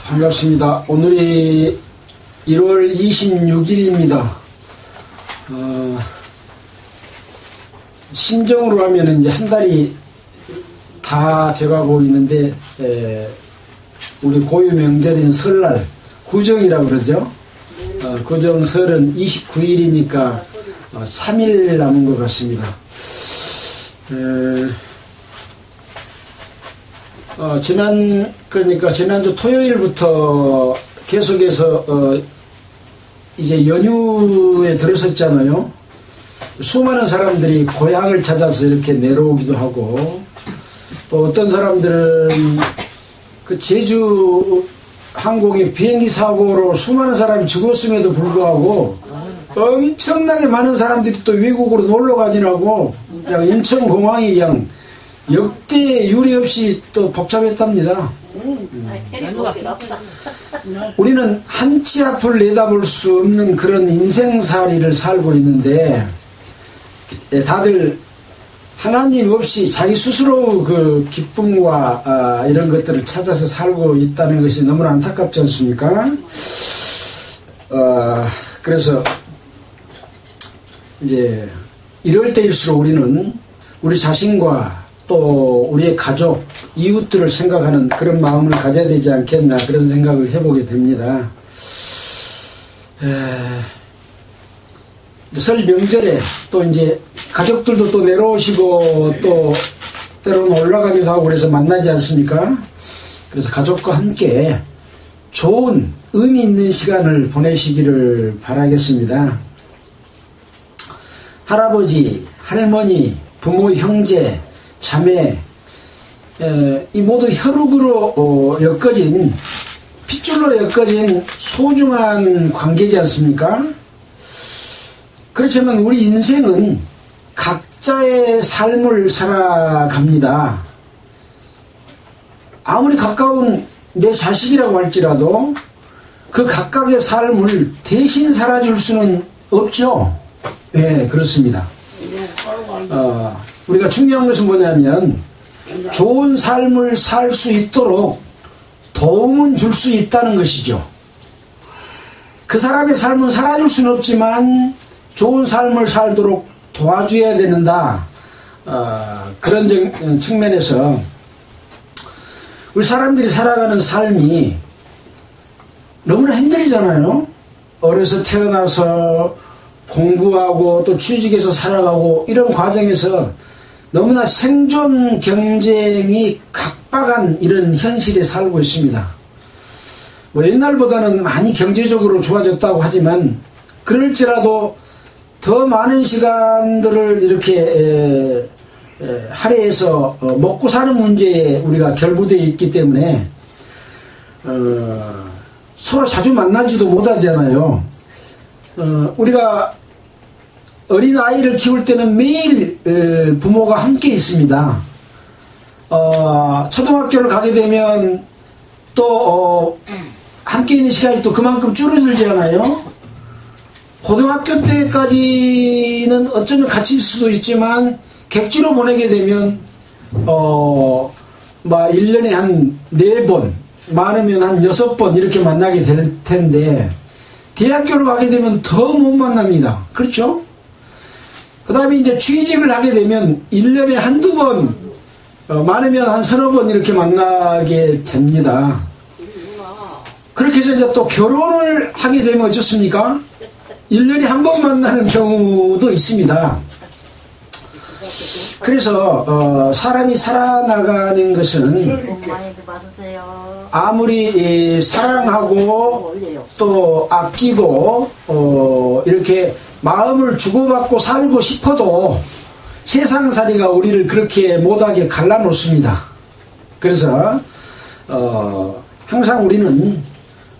반갑습니다. 오늘이 1월 26일입니다. 신정으로 하면 이제 한 달이 다 돼가고 있는데, 우리 고유 명절인 설날, 구정이라고 그러죠. 구정설은 29일이니까 3일 남은 것 같습니다. 그러니까 지난주 토요일부터 계속해서 이제 연휴에 들어섰잖아요. 수많은 사람들이 고향을 찾아서 이렇게 내려오기도 하고, 또 어떤 사람들은 그 제주 항공의 비행기 사고로 수많은 사람이 죽었음에도 불구하고 엄청나게 많은 사람들이 또 외국으로 놀러 가지라고 그냥 인천공항이 그냥 역대 유례 없이 또 복잡했답니다. 우리는 한 치 앞을 내다볼 수 없는 그런 인생살이를 살고 있는데, 다들 하나님 없이 자기 스스로 그 기쁨과 이런 것들을 찾아서 살고 있다는 것이 너무나 안타깝지 않습니까? 그래서 이제 이럴 때일수록 우리는 우리 자신과 또 우리의 가족, 이웃들을 생각하는 그런 마음을 가져야 되지 않겠나, 그런 생각을 해보게 됩니다. 설 명절에 또 이제 가족들도 또 내려오시고 또 때로는 올라가기도 하고 그래서 만나지 않습니까? 그래서 가족과 함께 좋은 의미 있는 시간을 보내시기를 바라겠습니다. 할아버지, 할머니, 부모, 형제, 자매, 이 모두 혈육으로 엮어진, 핏줄로 엮어진 소중한 관계지 않습니까? 그렇지만 우리 인생은 각자의 삶을 살아갑니다. 아무리 가까운 내 자식이라고 할지라도 그 각각의 삶을 대신 살아줄 수는 없죠. 네, 그렇습니다. 우리가 중요한 것은 뭐냐면 좋은 삶을 살 수 있도록 도움은 줄 수 있다는 것이죠. 그 사람의 삶은 살아줄 수는 없지만 좋은 삶을 살도록 도와줘야 된다. 그런 측면에서 우리 사람들이 살아가는 삶이 너무나 힘들잖아요. 어려서 태어나서 공부하고 또 취직해서 살아가고 이런 과정에서 너무나 생존 경쟁이 각박한 이런 현실에 살고 있습니다. 뭐 옛날보다는 많이 경제적으로 좋아졌다고 하지만 그럴지라도 더 많은 시간들을 이렇게 할애해서 먹고 사는 문제에 우리가 결부되어 있기 때문에 서로 자주 만나지도 못하잖아요. 우리가 어린아이를 키울 때는 매일 부모가 함께 있습니다. 초등학교를 가게 되면 또 함께 있는 시간이 또 그만큼 줄어들잖아요. 고등학교 때까지는 어쩌면 같이 있을 수도 있지만 객지로 보내게 되면 1년에 한 4번, 많으면 한 6번 이렇게 만나게 될 텐데 대학교를 가게 되면 더 못 만납니다. 그렇죠? 그 다음에 이제 취직을 하게 되면 1년에 한두 번, 많으면 한 서너 번 이렇게 만나게 됩니다. 그렇게 해서 이제 또 결혼을 하게 되면 어떻습니까? 1년에 한 번 만나는 경우도 있습니다. 그래서 사람이 살아나가는 것은 아무리 사랑하고 또 아끼고 이렇게 마음을 주고받고 살고 싶어도 세상살이가 우리를 그렇게 못하게 갈라놓습니다. 그래서 항상 우리는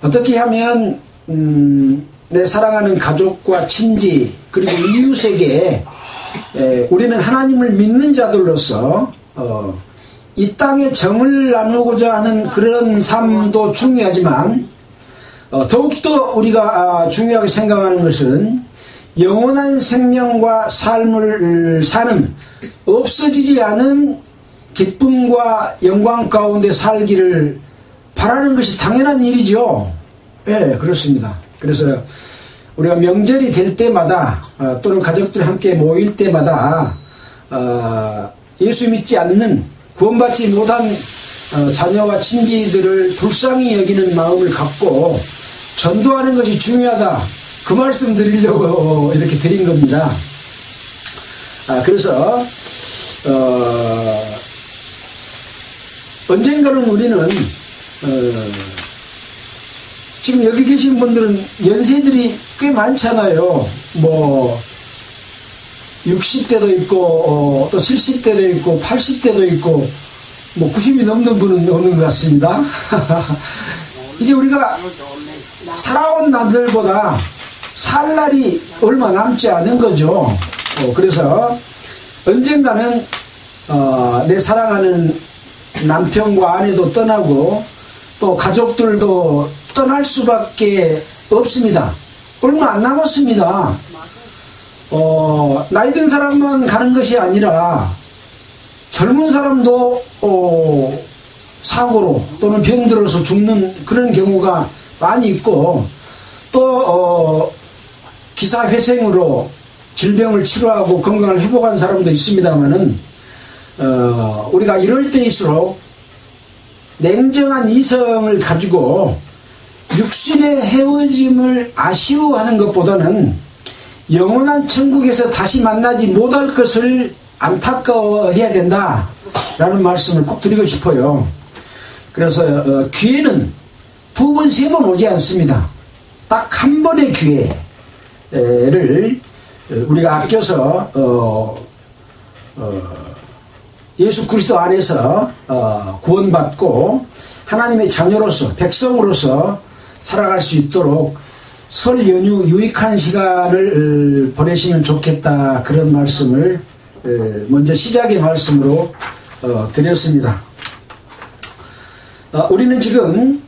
어떻게 하면 내 사랑하는 가족과 친지 그리고 이웃에게 우리는 하나님을 믿는 자들로서 이 땅의 정을 나누고자 하는 그런 삶도 중요하지만 더욱더 우리가 중요하게 생각하는 것은 영원한 생명과 삶을 사는 없어지지 않은 기쁨과 영광 가운데 살기를 바라는 것이 당연한 일이죠. 예, 그렇습니다. 그래서 우리가 명절이 될 때마다 또는 가족들이 함께 모일 때마다 예수 믿지 않는 구원받지 못한 자녀와 친지들을 불쌍히 여기는 마음을 갖고 전도하는 것이 중요하다. 그 말씀 드리려고 이렇게 드린 겁니다. 그래서 언젠가는 우리는 지금 여기 계신 분들은 연세들이 꽤 많잖아요. 뭐 60대도 있고 또 70대도 있고 80대도 있고 뭐 90이 넘는 분은 없는 것 같습니다. 이제 우리가 살아온 날들보다 살 날이 얼마 남지 않은 거죠. 그래서 언젠가는 내 사랑하는 남편과 아내도 떠나고 또 가족들도 떠날 수밖에 없습니다. 얼마 안 남았습니다. 나이 든 사람만 가는 것이 아니라 젊은 사람도 사고로 또는 병들어서 죽는 그런 경우가 많이 있고 또 기사회생으로 질병을 치료하고 건강을 회복한 사람도 있습니다만은 우리가 이럴 때일수록 냉정한 이성을 가지고 육신의 헤어짐을 아쉬워하는 것보다는 영원한 천국에서 다시 만나지 못할 것을 안타까워해야 된다라는 말씀을 꼭 드리고 싶어요. 그래서 기회는 2번, 3번 오지 않습니다. 딱 한 번의 기회를 우리가 아껴서 예수 그리스도 안에서 구원받고 하나님의 자녀로서 백성으로서 살아갈 수 있도록 설 연휴 유익한 시간을 보내시면 좋겠다, 그런 말씀을 먼저 시작의 말씀으로 드렸습니다. 우리는 지금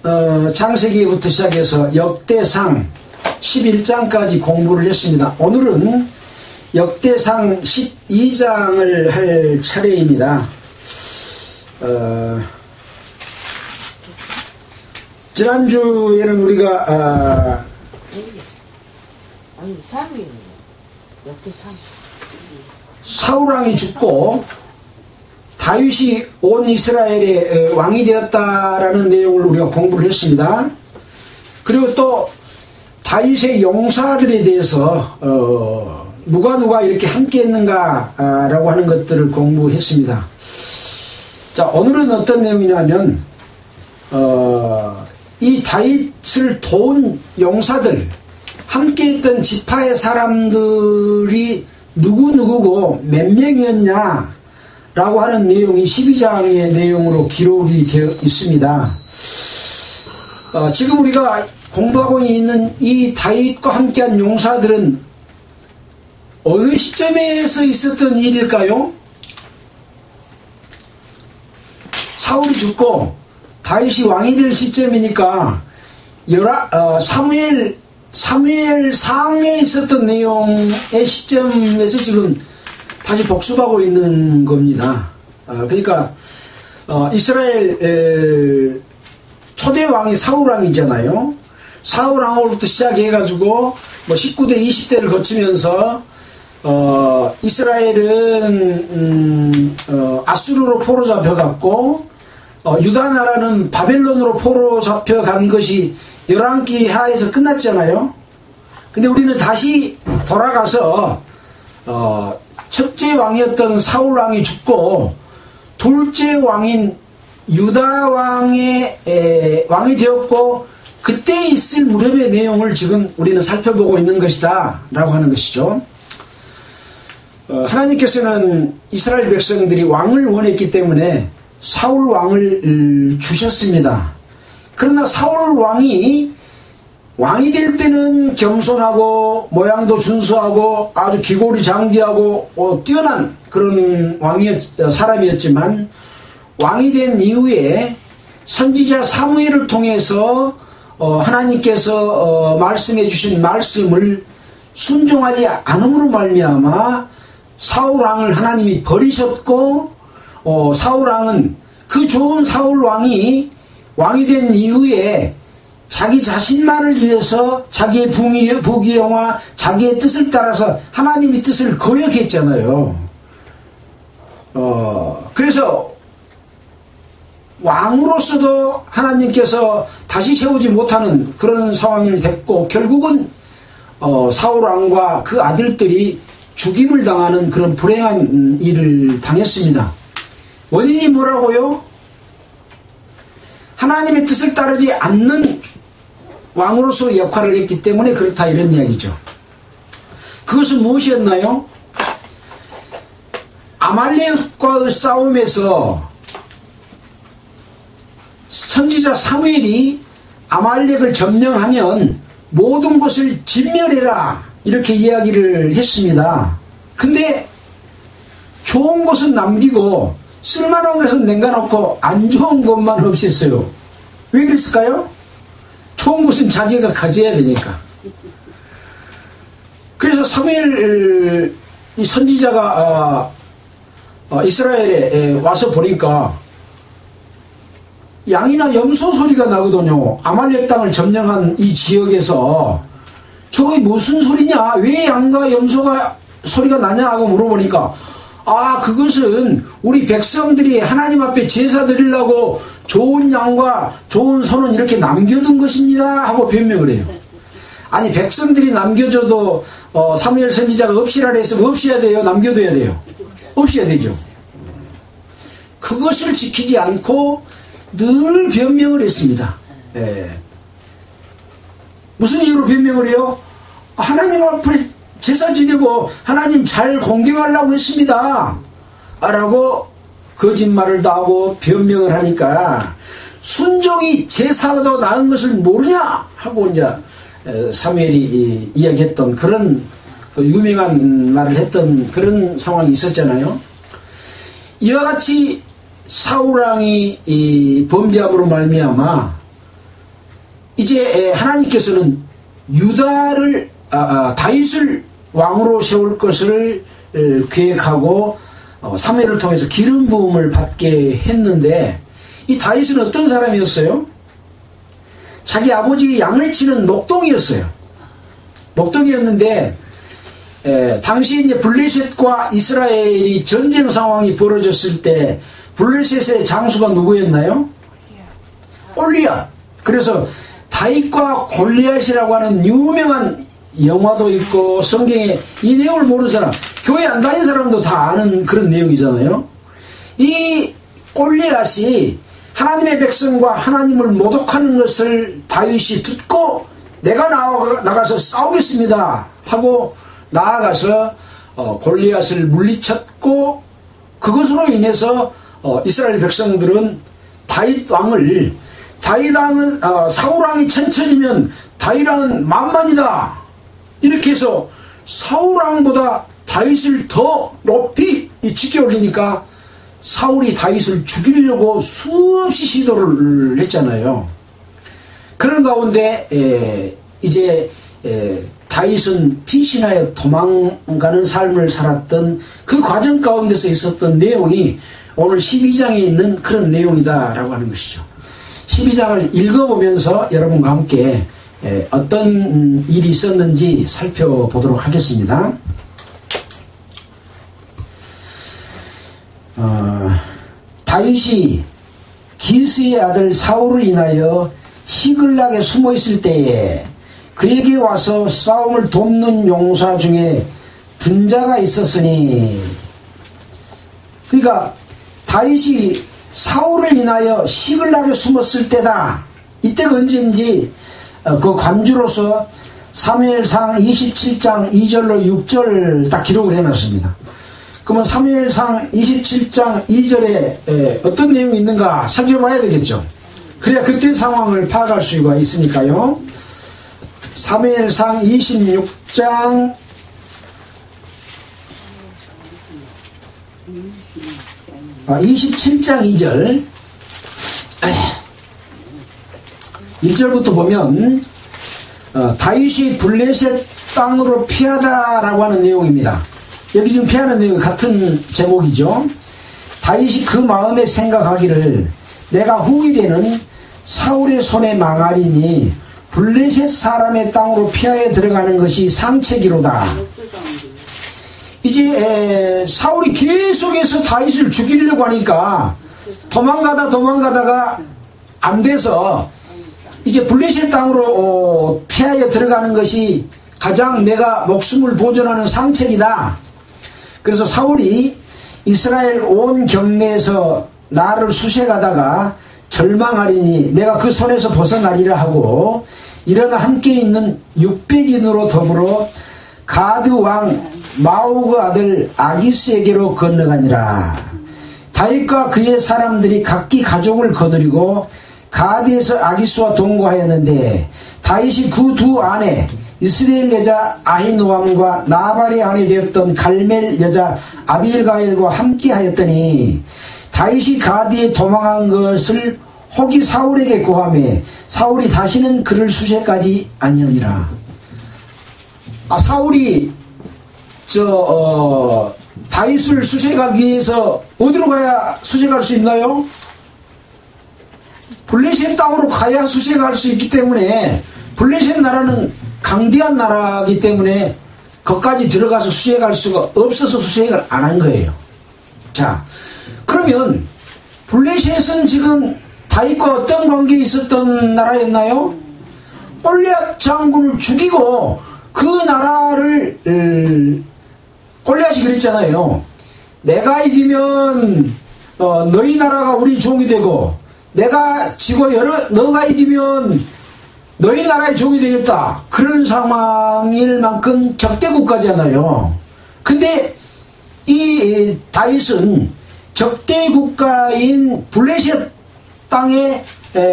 창세기부터 시작해서 역대상 11장까지 공부를 했습니다. 오늘은 역대상 12장을 할 차례입니다. 지난주에는 우리가 사울왕이 죽고 다윗이 온 이스라엘의 왕이 되었다라는 내용을 우리가 공부를 했습니다. 그리고 또 다윗의 용사들에 대해서 누가 이렇게 함께 했는가라고 하는 것들을 공부했습니다. 자, 오늘은 어떤 내용이냐면 이 다윗을 도운 용사들, 함께 했던 지파의 사람들이 누구누구고 몇 명이었냐 라고 하는 내용이 12장의 내용으로 기록이 되어 있습니다. 지금 우리가 공부하고 있는 이 다윗과 함께한 용사들은 어느 시점에서 있었던 일일까요? 사울이 죽고 다윗이 왕이 될 시점이니까 사무엘상에 있었던 내용의 시점에서 지금 다시 복습하고 있는 겁니다. 그러니까 이스라엘 초대 왕이 사울왕이잖아요. 사울왕으로부터 시작해가지고 뭐 19대 20대를 거치면서 이스라엘은 아수르로 포로 잡혀갔고 유다 나라는 바벨론으로 포로 잡혀간 것이 11기 하에서 끝났잖아요. 근데 우리는 다시 돌아가서 첫째 왕이었던 사울 왕이 죽고 둘째 왕인 유다 왕이 되었고 그때 있을 무렵의 내용을 지금 우리는 살펴보고 있는 것이다 라고 하는 것이죠. 하나님께서는 이스라엘 백성들이 왕을 원했기 때문에 사울 왕을 주셨습니다. 그러나 사울 왕이 될 때는 겸손하고 모양도 준수하고 아주 기골이 장기하고 뛰어난 그런 사람이었지만 왕이 된 이후에 선지자 사무엘을 통해서 하나님께서 말씀해 주신 말씀을 순종하지 않음으로 말미암아 사울왕을 하나님이 버리셨고 사울왕은 그 좋은 사울왕이 왕이 된 이후에 자기 자신만을 위해서 자기의 부귀영화, 자기의 뜻을 따라서 하나님의 뜻을 거역했잖아요. 그래서 왕으로서도 하나님께서 다시 세우지 못하는 그런 상황이 됐고, 결국은 사울왕과 그 아들들이 죽임을 당하는 그런 불행한 일을 당했습니다. 원인이 뭐라고요? 하나님의 뜻을 따르지 않는 왕으로서 역할을 했기 때문에 그렇다, 이런 이야기죠. 그것은 무엇이었나요? 아말렉과의 싸움에서 선지자 사무엘이 아말렉을 점령하면 모든 것을 진멸해라, 이렇게 이야기를 했습니다. 근데 좋은 것은 남기고 쓸만한 것은 냉겨놓고 안 좋은 것만 없앴어요. 왜 그랬을까요? 좋은 것은 자기가 가져야 되니까. 그래서 사무엘 이 선지자가 이스라엘에 와서 보니까 양이나 염소 소리가 나거든요. 아말렉 땅을 점령한 이 지역에서 저게 무슨 소리냐, 왜 양과 염소가 소리가 나냐 하고 물어보니까, 그것은 우리 백성들이 하나님 앞에 제사 드리려고 좋은 양과 좋은 소는 이렇게 남겨둔 것입니다 하고 변명을 해요. 아니, 백성들이 남겨줘도 사무엘 선지자가 없이라 했으면 없애야 돼요, 남겨둬야 돼요? 없애야 되죠. 그것을 지키지 않고 늘 변명을 했습니다. 무슨 이유로 변명을 해요? 하나님 앞에 제사 지내고 하나님 잘 공경하려고 했습니다 라고 거짓말을 다 하고 변명을 하니까, 순종이 제사보다 나은 것을 모르냐 하고 이제 사무엘이 이야기했던 그런 그 유명한 말을 했던 그런 상황이 있었잖아요. 이와 같이 사울왕이 이 범죄함으로 말미암아 이제 하나님께서는 유다를 다윗을 왕으로 세울 것을 계획하고 사무엘을 통해서 기름 부음을 받게 했는데, 이 다윗은 어떤 사람이었어요? 자기 아버지 양을 치는 목동이었어요. 목동이었는데 당시 이제 블레셋과 이스라엘이 전쟁 상황이 벌어졌을 때 블레셋의 장수가 누구였나요? 골리앗. 그래서 다윗과 골리앗이라고 하는 유명한 영화도 있고 성경에 이 내용을 모르는 사람, 교회 안 다닌 사람도 다 아는 그런 내용이잖아요. 이 골리앗이 하나님의 백성과 하나님을 모독하는 것을 다윗이 듣고 내가 나가서 싸우겠습니다 하고 나아가서 골리앗을 물리쳤고, 그것으로 인해서 이스라엘 백성들은 사울왕이 천천이면 다윗왕은 만만이다 이렇게 해서 사울왕보다 다윗을 더 높이 치켜 올리니까 사울이 다윗을 죽이려고 수없이 시도를 했잖아요. 그런 가운데 이제 다윗은 피신하여 도망가는 삶을 살았던 그 과정 가운데서 있었던 내용이 오늘 12장에 있는 그런 내용이다라고 하는 것이죠. 12장을 읽어보면서 여러분과 함께 어떤 일이 있었는지 살펴보도록 하겠습니다. 다윗이 기스의 아들 사울을 인하여 시글락에 숨어 있을 때에 그에게 와서 싸움을 돕는 용사 중에 든 자가 있었으니, 그러니까 다윗이 사울을 인하여 시글락에 숨었을 때다. 이때가 언제인지 그 관주로서 사무엘상 27장 2절로 6절 딱 기록을 해놨습니다. 그러면 사무엘상 27장 2절에 어떤 내용이 있는가 살펴봐야 되겠죠. 그래야 그때 상황을 파악할 수가 있으니까요. 사무엘상 27장 2절 1절부터 보면 다윗이 블레셋 땅으로 피하다라고 하는 내용입니다. 여기 지금 피하는 내용이 같은 제목이죠. 다윗이 그 마음에 생각하기를 내가 후일에는 사울의 손에 망하리니 블레셋 사람의 땅으로 피하여 들어가는 것이 상책이로다. 이제 사울이 계속해서 다윗을 죽이려고 하니까 도망가다가 안 돼서 이제 블레셋 땅으로 피하여 들어가는 것이 가장 내가 목숨을 보존하는 상책이다. 그래서 사울이 이스라엘 온 경내에서 나를 수색하다가 절망하리니 내가 그 손에서 벗어나리라 하고 일어나 함께 있는 600인으로 더불어 가드 왕 마오그 아들 아기스에게로 건너가니라. 다윗과 그의 사람들이 각기 가족을 거느리고 가드에서 아기스와 동거하였는데 다윗이 그 두 아내 이스라엘 여자 아히노암과 나발의 아내 되었던 갈멜 여자 아비일가일과 함께 하였더니 다윗이 가드에 도망한 것을 혹이 사울에게 고하매 사울이 다시는 그를 수색하지 아니하니라. 사울이 다윗을 수색하기 위해서 어디로 가야 수색할 수 있나요? 블레셋 땅으로 가야 수색할 수 있기 때문에 블레셋 나라는 강대한 나라이기 때문에 거기까지 들어가서 수색할 수가 없어서 수색을 안 한 거예요. 자, 그러면 블레셋은 지금 다윗과 어떤 관계에 있었던 나라였나요? 골리앗 장군을 죽이고 그 나라를 골리앗이 그랬잖아요. 내가 이기면 너희 나라가 우리 종이 되고 내가 지고 너가 이기면 너희 나라의 종이 되겠다. 그런 상황일 만큼 적대국가잖아요. 근데 이 다윗은 적대국가인 블레셋 땅에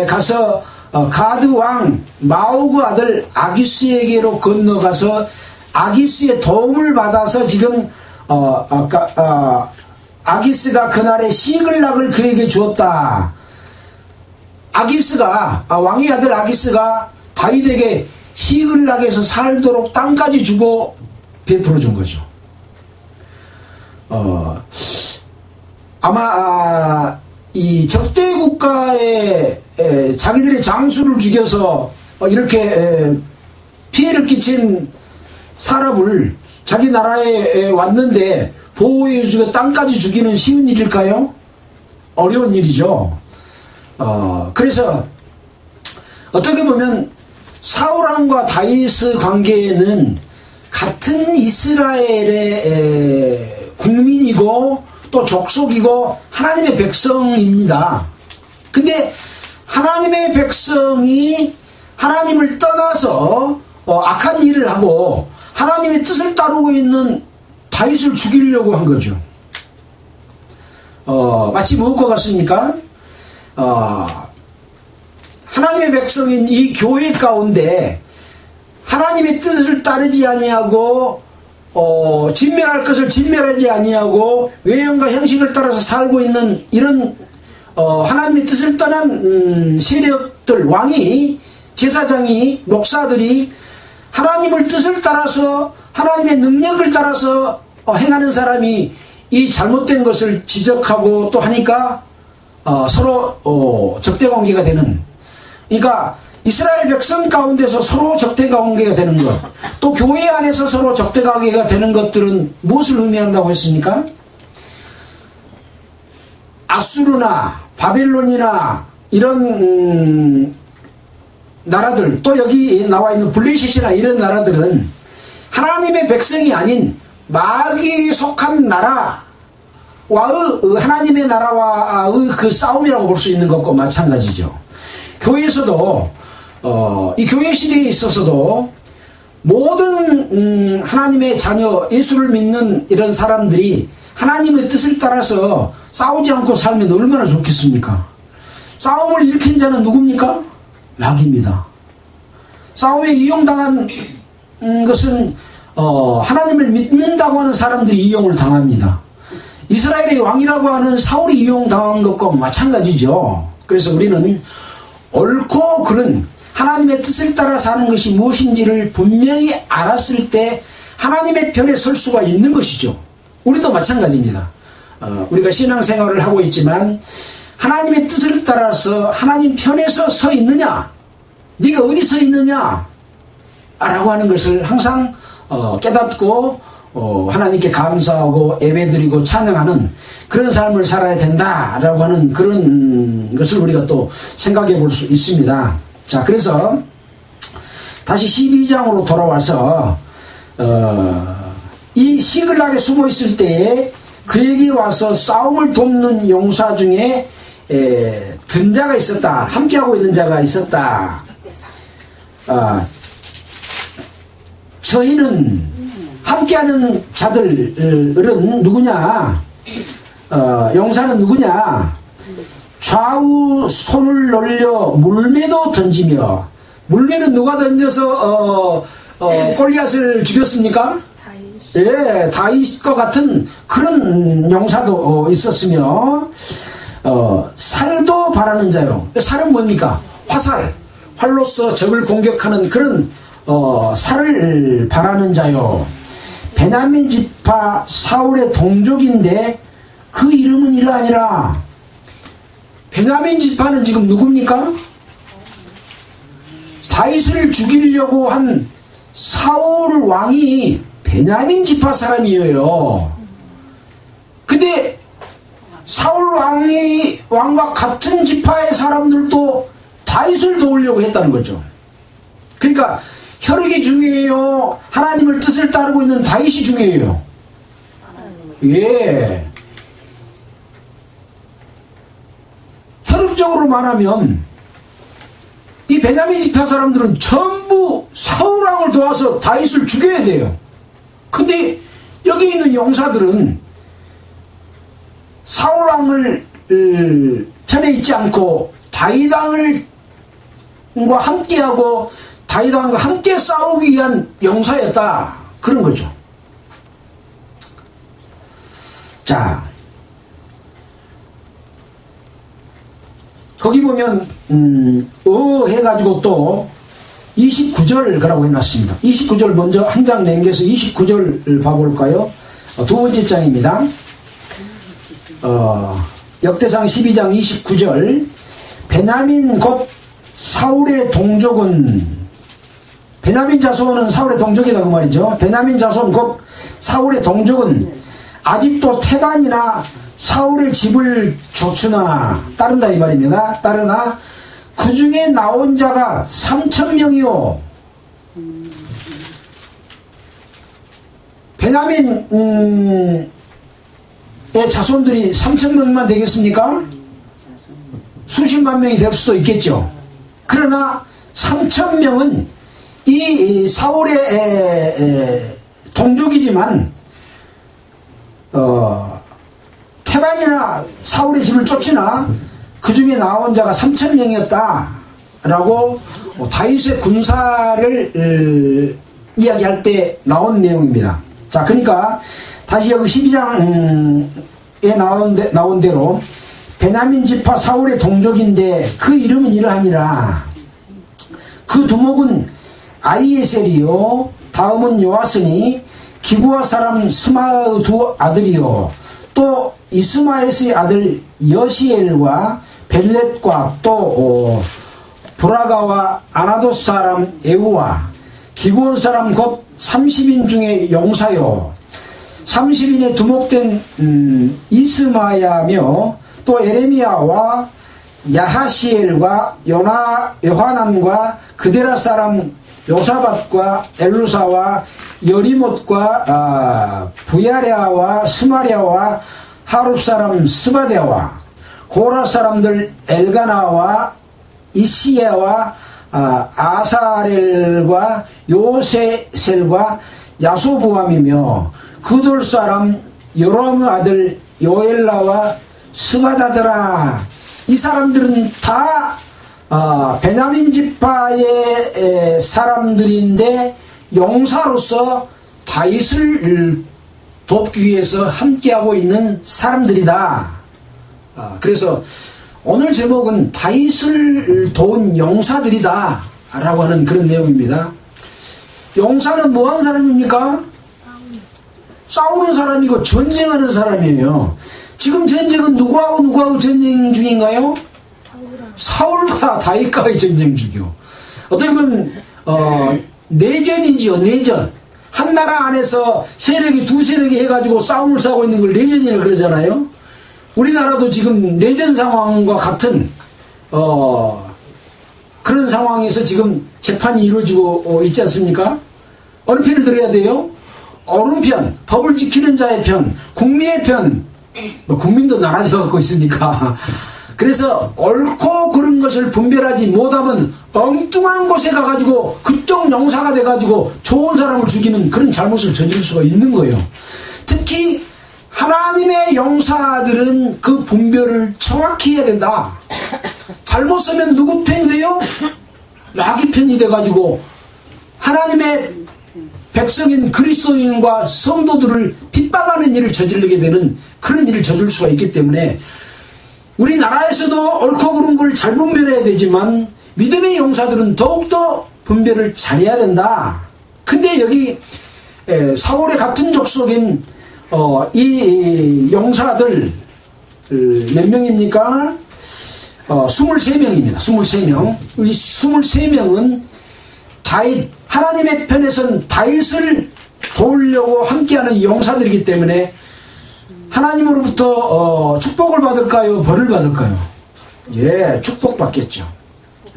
가서 가드 왕 마오그 아들 아기스에게로 건너가서 아기스의 도움을 받아서 지금 아기스가 그날의 시글락을 그에게 주었다. 아기스가 왕의 아들 아기스가 다윗에게 시글락에서 살도록 땅까지 주고 베풀어 준 거죠. 아마 이 적대 국가에 자기들의 장수를 죽여서 이렇게 피해를 끼친 사람을 자기 나라에 왔는데 보호해주고 땅까지 죽이는 쉬운 일일까요? 어려운 일이죠. 그래서 어떻게 보면 사울왕과 다윗의 관계에는 같은 이스라엘의 국민이고 또 족속이고 하나님의 백성입니다. 근데 하나님의 백성이 하나님을 떠나서 악한 일을 하고 하나님의 뜻을 따르고 있는 다윗을 죽이려고 한 거죠. 마치 무엇과 같습니까? 하나님의 백성인 이 교회 가운데 하나님의 뜻을 따르지 아니하고 진멸할 것을 진멸하지 아니하고 외형과 형식을 따라서 살고 있는 이런 하나님의 뜻을 떠난 세력들, 왕이, 제사장이, 목사들이 하나님의 뜻을 따라서 하나님의 능력을 따라서 행하는 사람이 이 잘못된 것을 지적하고 또 하니까 서로 적대관계가 되는, 그러니까 이스라엘 백성 가운데서 서로 적대관계가 되는 것, 또 교회 안에서 서로 적대관계가 되는 것들은 무엇을 의미한다고 했습니까? 아수르나 바벨론이나 이런 나라들, 또 여기 나와 있는 블레셋이나 이런 나라들은 하나님의 백성이 아닌 마귀에 속한 나라와의 하나님의 나라와의 그 싸움이라고 볼 수 있는 것과 마찬가지죠. 교회에서도 이 교회 시대에 있어서도 모든 하나님의 자녀, 예수를 믿는 이런 사람들이 하나님의 뜻을 따라서 싸우지 않고 살면 얼마나 좋겠습니까? 싸움을 일으킨 자는 누굽니까? 마귀입니다. 싸움에 이용당한 것은 하나님을 믿는다고 하는 사람들이 이용을 당합니다. 이스라엘의 왕이라고 하는 사울이 이용당한 것과 마찬가지죠. 그래서 우리는 옳고 그른 하나님의 뜻을 따라 사는 것이 무엇인지를 분명히 알았을 때 하나님의 편에 설 수가 있는 것이죠. 우리도 마찬가지입니다. 우리가 신앙생활을 하고 있지만 하나님의 뜻을 따라서 하나님 편에서 서 있느냐, 네가 어디 서 있느냐 라고 하는 것을 항상 깨닫고 하나님께 감사하고 예배드리고 찬양하는 그런 삶을 살아야 된다라고 하는 그런 것을 우리가 또 생각해 볼 수 있습니다. 자, 그래서 다시 12장으로 돌아와서 이 시글락에 숨어 있을 때에 그에게 와서 싸움을 돕는 용사 중에 든 자가 있었다. 함께하고 있는 자가 있었다. 저희는 함께하는 자들은 누구냐? 용사는 누구냐? 좌우 손을 놀려 물매도 던지며, 물매는 누가 던져서 골리앗을 죽였습니까? 예, 다윗과 같은 그런 용사도 있었으며, 살도 바라는 자요. 살은 뭡니까? 활로서 적을 공격하는 그런 살을 바라는 자요. 베냐민 지파 사울의 동족인데 그 이름은 이러하니라. 베냐민 지파는 지금 누굽니까? 다윗을 죽이려고 한 사울 왕이 베냐민 지파 사람이에요. 근데 사울 왕과 같은 지파의 사람들도 다윗을 도우려고 했다는 거죠. 그러니까 혈육이 중요해요? 하나님을 뜻을 따르고 있는 다윗이 중요해요? 예. 혈육적으로 말하면 이 베냐민 지파 사람들은 전부 사울 왕을 도와서 다윗을 죽여야 돼요. 근데 여기 있는 용사들은 사울 왕을 편에 있지 않고 다윗 왕과 함께하고 다윗 왕과 함께 싸우기 위한 용사였다, 그런 거죠. 자, 거기 보면 해가지고 또 29절 그라고 해놨습니다. 29절 먼저 한 장 남겨서 29절 봐볼까요? 두 번째 장입니다. 역대상 12장 29절. 베냐민 곧 사울의 동족은, 베냐민 자손은 사울의 동족이다 그 말이죠. 베냐민 자손 곧 사울의 동족은 아직도 태반이나 사울의 집을 조추나 따른다 이 말입니다. 따르나 그 중에 나온 자가 3,000명이요. 베냐민의 자손들이 3,000명만 되겠습니까? 수십만 명이 될 수도 있겠죠. 그러나 3,000명은 이 사울의 동족이지만 테란이나 사울의 집을 쫓으나 그 중에 나온 자가 3,000명이었다 라고 다윗의 군사를 이야기할 때 나온 내용입니다. 자, 그러니까 다시 여기 12장에 나온 대로 베냐민 지파 사울의 동족인데 그 이름은 이러하니라. 그 두목은 아히에셀이요, 다음은 요아스니 기브아 사람 스마의 두 아들이요, 또 이스마엘의 아들 여시엘과 벨렛과 또 브라가와 아나돗 사람 에우와 기브온 사람 곧 30인 중에 용사요, 30인에 두목된 이스마야며 또 에레미야와 야하시엘과 요하난과 그데라 사람 요사밧과 엘루사와 여리못과 부야랴와 스마랴와 하룹 사람 스바데와 고라 사람들 엘가나와 이시야와 아사렐과 요세셀과 야소부함이며 그돌 사람 요람의 아들 요엘라와 스바다더라. 이 사람들은 다 베냐민 지파의 사람들인데 용사로서 다윗을 돕기 위해서 함께하고 있는 사람들이다. 그래서 오늘 제목은 다윗을 도운 용사들이다 라고 하는 그런 내용입니다. 용사는 뭐하는 사람입니까? 싸우는 사람이고 전쟁하는 사람이에요. 지금 전쟁은 누구하고 전쟁 중인가요? 사울과 다윗과의 전쟁 중이요. 어떻게 보면 내전이지요. 내전. 한 나라 안에서 세력이 두 세력이 해가지고 싸움을 싸고 있는 걸 내전이라고 그러잖아요. 우리나라도 지금 내전 상황과 같은 그런 상황에서 지금 재판이 이루어지고 있지 않습니까? 어느 편을 들어야 돼요? 옳은 편, 법을 지키는 자의 편, 국민의 편. 국민도 나눠져 갖고 있으니까. 그래서 옳고 그른 것을 분별하지 못하면 엉뚱한 곳에 가가지고 그쪽 용사가 돼가지고 좋은 사람을 죽이는 그런 잘못을 저지를 수가 있는 거예요. 특히 하나님의 용사들은 그 분별을 정확히 해야 된다. 잘못 쓰면 누구 편이 돼요? 마귀 편이 돼가지고 하나님의 백성인 그리스도인과 성도들을 핍박하는 일을 저지르게 되는 그런 일을 저지를 수가 있기 때문에 우리나라에서도 옳고 그른 걸 잘 분별해야 되지만 믿음의 용사들은 더욱더 분별을 잘해야 된다. 근데 여기 사울의 같은 족속인 이 용사들 몇 명입니까? 23명입니다. 23명. 이 23명은 다윗, 하나님의 편에선 다윗을 도우려고 함께하는 용사들이기 때문에 하나님으로부터 축복을 받을까요? 벌을 받을까요? 예, 축복받겠죠.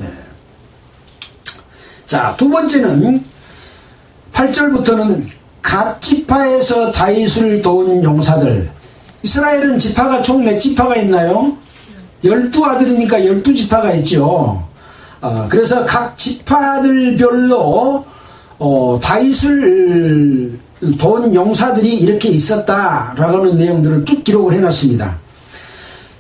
예. 자, 두 번째는 8절부터는 갓 지파에서 다윗을 도운 용사들. 이스라엘은 지파가 총 몇 지파가 있나요? 12아들이니까 12지파가 있죠. 그래서 각 지파들별로 다윗을 도운 용사들이 이렇게 있었다라는 내용들을 쭉 기록을 해놨습니다.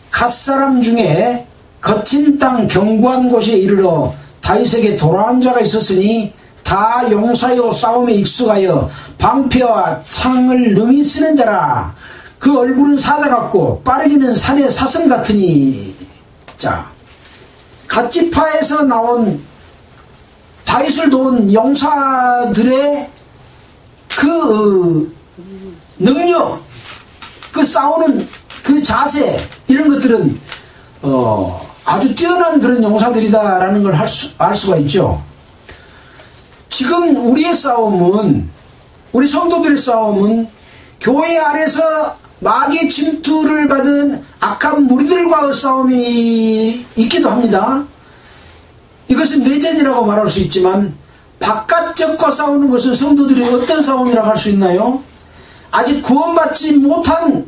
갓사람 중에 거친 땅 견고한 곳에 이르러 다윗에게 돌아온 자가 있었으니 다 용사요 싸움에 익숙하여 방패와 창을 능히 쓰는 자라. 그 얼굴은 사자 같고 빠르기는 산의 사슴 같으니. 자, 갓지파에서 나온 다윗을 도운 용사들의 그 능력, 그 싸우는 그 자세, 이런 것들은 아주 뛰어난 그런 용사들이다라는 걸 알 수가 있죠. 지금 우리의 싸움은, 우리 성도들의 싸움은 교회 안에서 마귀의 침투를 받은 악한 무리들과의 싸움이 있기도 합니다. 이것은 내전이라고 말할 수 있지만 바깥적과 싸우는 것은 성도들이 어떤 싸움이라고 할 수 있나요? 아직 구원받지 못한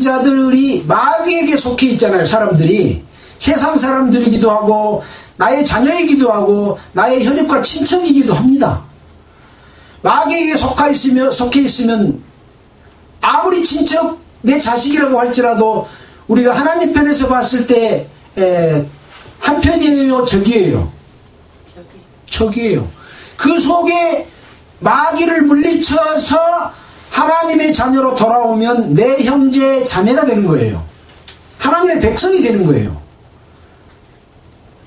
자들이 마귀에게 속해 있잖아요. 사람들이 세상 사람들이기도 하고 나의 자녀이기도 하고 나의 혈육과 친척이기도 합니다. 마귀에게 속해 있으면 아무리 친척 내 자식이라고 할지라도 우리가 하나님 편에서 봤을 때 한편이에요, 적이에요? 적이에요. 그 속에 마귀를 물리쳐서 하나님의 자녀로 돌아오면 내 형제 자매가 되는 거예요. 하나님의 백성이 되는 거예요.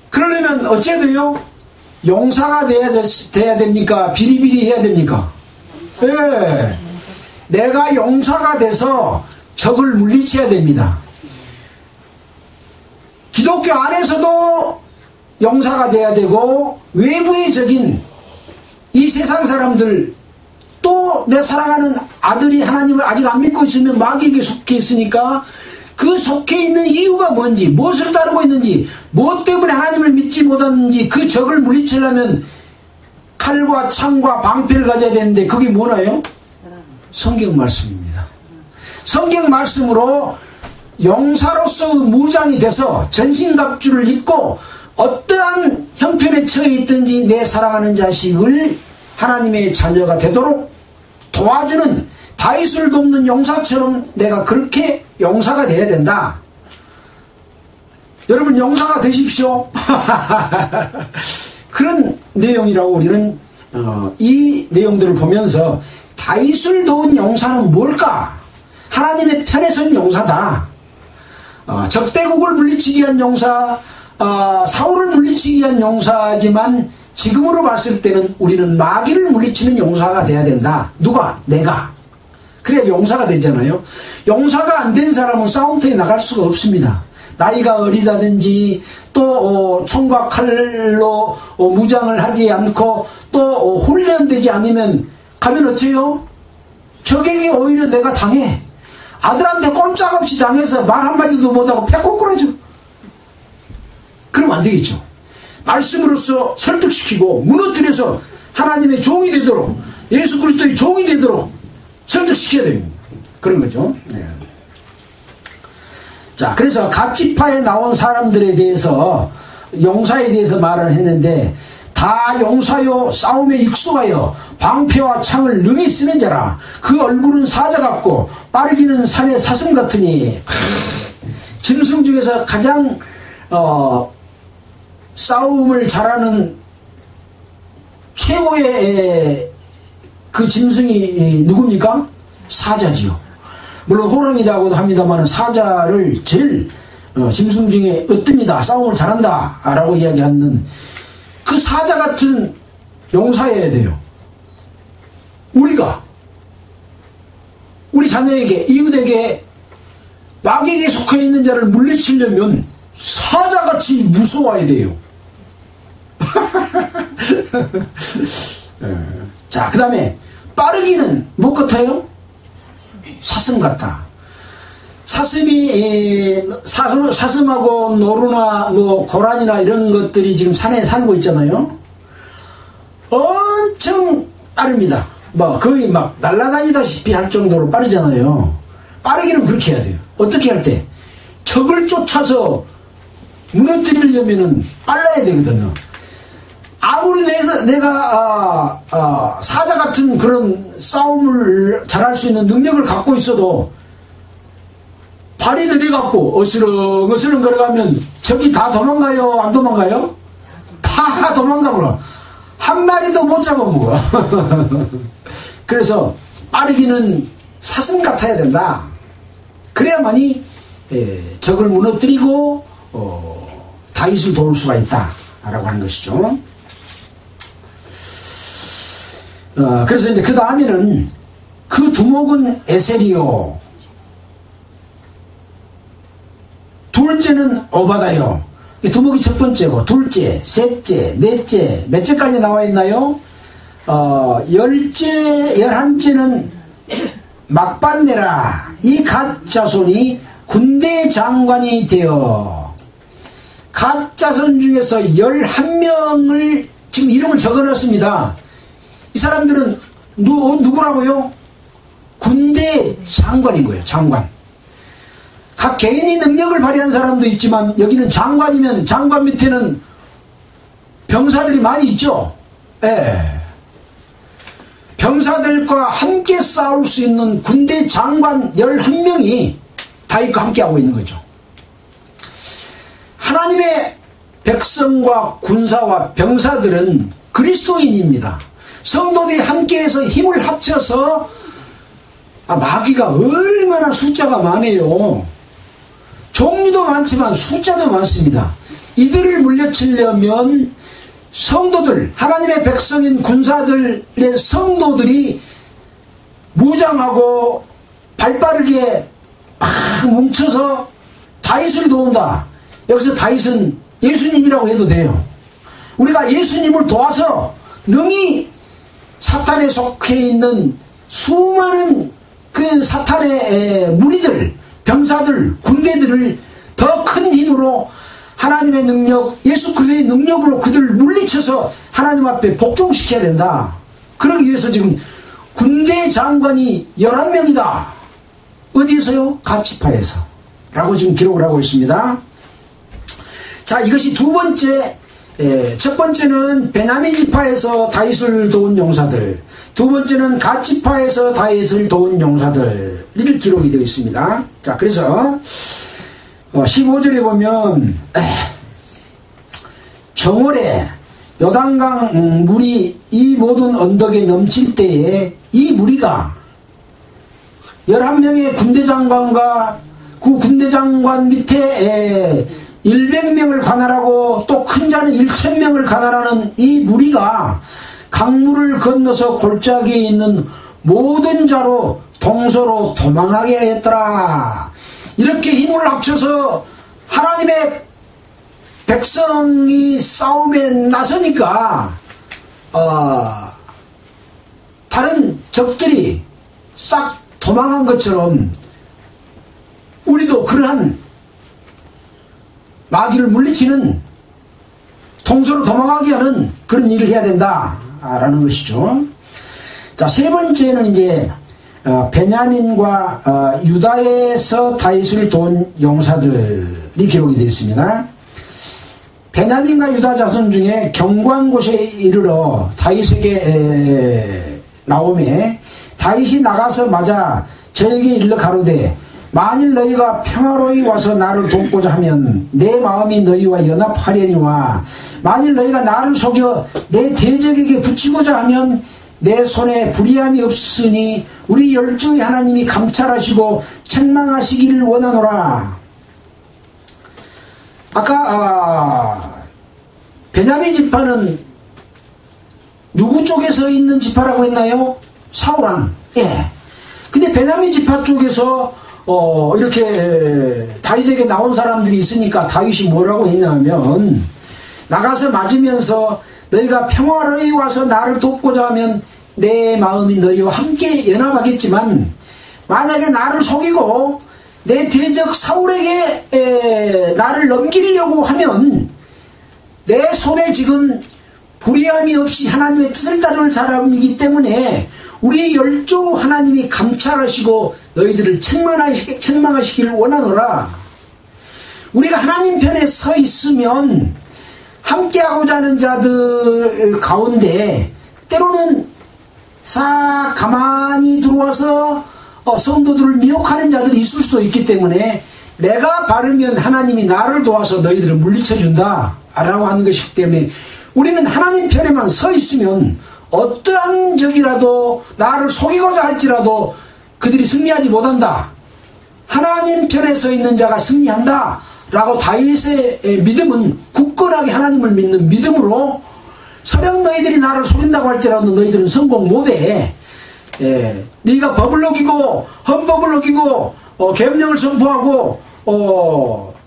그러려면 어째야 돼요? 용사가 돼야 됩니까? 비리비리 해야 됩니까? 네. 내가 용사가 돼서 적을 물리쳐야 됩니다. 기독교 안에서도 용사가 돼야 되고 외부의 적인 이 세상 사람들, 또 내 사랑하는 아들이 하나님을 아직 안 믿고 있으면 마귀에게 속해 있으니까 그 속해 있는 이유가 뭔지, 무엇을 따르고 있는지, 무엇 때문에 하나님을 믿지 못하는지 그 적을 물리치려면 칼과 창과 방패를 가져야 되는데 그게 뭐나요? 성경 말씀입니다. 성경 말씀으로 용사로서 무장이 돼서 전신갑주를 입고 어떠한 형편에 처해 있든지 내 사랑하는 자식을 하나님의 자녀가 되도록 도와주는 다윗을 돕는 용사처럼 내가 그렇게 용사가 되어야 된다. 여러분 용사가 되십시오. 그런 내용이라고 우리는 이 내용들을 보면서 다윗을 도운 용사는 뭘까? 하나님의 편에 선 용사다. 적대국을 물리치기 위한 용사, 사울을 물리치기 위한 용사지만 지금으로 봤을 때는 우리는 마귀를 물리치는 용사가 돼야 된다. 누가? 내가. 그래야 용사가 되잖아요. 용사가 안 된 사람은 싸움터에 나갈 수가 없습니다. 나이가 어리다든지 또 총과 칼로 무장을 하지 않고 또 훈련되지 않으면 가면 어째요? 적에게 오히려 내가 당해. 아들한테 꼼짝없이 당해서 말 한마디도 못하고 패꼬꾸라져. 그러면 안 되겠죠. 말씀으로써 설득시키고 무너뜨려서 하나님의 종이 되도록, 예수 그리스도의 종이 되도록 설득시켜야 됩니다. 그런 거죠. 네. 자, 그래서 각 지파에 나온 사람들에 대해서, 용사에 대해서 말을 했는데, 다 용사요 싸움에 익숙하여 방패와 창을 능히 쓰는 자라. 그 얼굴은 사자 같고 빠르기는 산의 사슴 같으니. 짐승 중에서 가장 싸움을 잘하는 최고의 그 짐승이 누굽니까? 사자지요. 물론 호랑이라고도 합니다만 사자를 제일 짐승 중에 으뜸이다, 싸움을 잘한다 라고 이야기하는 그 사자 같은 용사여야 돼요. 우리가 우리 자녀에게, 이웃에게, 마귀에게 속해 있는 자를 물리치려면 사자같이 무서워야 돼요. 자, 그 다음에 빠르기는 뭐 같아요? 사슴 같다. 사슴하고 노루나 뭐 고라니나 이런 것들이 지금 산에 살고 있잖아요. 엄청 빠릅니다. 뭐 거의 막 날아다니다시피 할 정도로 빠르잖아요. 빠르기는 그렇게 해야 돼요. 어떻게 할 때? 적을 쫓아서 무너뜨리려면은 빨라야 되거든요. 아무리 내가 사자 같은 그런 싸움을 잘할 수 있는 능력을 갖고 있어도 발이 내려갖고 어스렁어스렁 걸어가면 적이 다 도망가요? 안 도망가요? 다 도망가버려. 한 마리도 못 잡아먹어. 그래서 빠르기는 사슴 같아야 된다. 그래야만이 적을 무너뜨리고 다윗을 도울 수가 있다 라고 하는 것이죠. 그래서 이제 그 다음에는 그 두목은 에셀이요, 둘째는 오바다요. 이 두목이 첫 번째고, 둘째, 셋째, 넷째, 몇째까지 나와 있나요? 열한째는 막반네라. 이 갓 자손이 군대 장관이 되어, 갓 자손 중에서 11명을 지금 이름을 적어놨습니다. 이 사람들은 누구라고요? 군대 장관인 거예요. 장관. 각 개인이 능력을 발휘한 사람도 있지만 여기는 장관이면 장관 밑에는 병사들이 많이 있죠. 예. 병사들과 함께 싸울 수 있는 군대 장관 11명이 다윗과 함께하고 있는 거죠. 하나님의 백성과 군사와 병사들은 그리스도인입니다. 성도들이 함께해서 힘을 합쳐서, 마귀가 얼마나 숫자가 많아요. 종류도 많지만 숫자도 많습니다. 이들을 물려치려면 성도들, 하나님의 백성인 군사들의 성도들이 무장하고 발빠르게 막 뭉쳐서 다윗을 도운다. 여기서 다윗은 예수님이라고 해도 돼요. 우리가 예수님을 도와서 능히 사탄에 속해 있는 수많은 그 사탄의 무리들, 병사들, 군대들을 더 큰 힘으로 하나님의 능력, 예수 그리스도의 능력으로 그들을 물리쳐서 하나님 앞에 복종시켜야 된다. 그러기 위해서 지금 군대 장관이 11명이다. 어디에서요? 갓 지파에서. 라고 지금 기록을 하고 있습니다. 자, 이것이 두 번째, 첫 번째는 베냐민 지파에서 다윗을 도운 용사들, 두 번째는 갓 지파에서 다윗을 도운 용사들이 기록이 되어 있습니다. 자, 그래서 15절에 보면 정월에 요단강 물이 이 모든 언덕에 넘칠 때에 이 무리가 11명의 군대장관과 그 군대장관 밑에 100명을 관할하고 또 큰 자는 1000명을 관할하는 이 무리가 강물을 건너서 골짜기에 있는 모든 자로 동서로 도망하게 했더라. 이렇게 힘을 합쳐서 하나님의 백성이 싸움에 나서니까 다른 적들이 싹 도망한 것처럼 우리도 그러한 마귀를 물리치는 동서로 도망하게 하는 그런 일을 해야 된다라는 것이죠. 자, 세 번째는 이제 베냐민과 유다에서 다윗을 도운 용사들이 기록이 되어 있습니다. 베냐민과 유다 자손 중에 견고한 곳에 이르러 다윗에게 나오매 다윗이 나가서 맞아 저에게 일러 가로되 만일 너희가 평화로이 와서 나를 돕고자 하면 내 마음이 너희와 연합하려니와 만일 너희가 나를 속여 내 대적에게 붙이고자 하면 내 손에 불의함이 없으니 우리 열조의 하나님이 감찰하시고 책망하시기를 원하노라. 아까 베냐민 지파는 누구 쪽에서 있는 지파라고 했나요? 사울왕. 예. 근데 베냐민 지파 쪽에서 이렇게 다윗에게 나온 사람들이 있으니까 다윗이 뭐라고 했냐면 나가서 맞으면서 너희가 평화로이 와서 나를 돕고자 하면 내 마음이 너희와 함께 연합하겠지만 만약에 나를 속이고 내 대적 사울에게 나를 넘기려고 하면 내 손에 지금 불의함이 없이 하나님의 뜻을 따를 사람이기 때문에 우리 열조 하나님이 감찰하시고 너희들을 책망하시기를 원하노라. 우리가 하나님 편에 서 있으면 함께하고자 하는 자들 가운데 때로는 싹 가만히 들어와서 성도들을 미혹하는 자들이 있을 수도 있기 때문에 내가 바르면 하나님이 나를 도와서 너희들을 물리쳐준다 라고 하는 것이기 때문에 우리는 하나님 편에만 서 있으면 어떠한 적이라도 나를 속이고자 할지라도 그들이 승리하지 못한다. 하나님 편에 서 있는 자가 승리한다 라고 다윗의 믿음은 굳건하게 하나님을 믿는 믿음으로 설령 너희들이 나를 속인다고 할지라도 너희들은 성공 못해. 네가 법을 어기고 헌법을 어기고 계엄령을 선포하고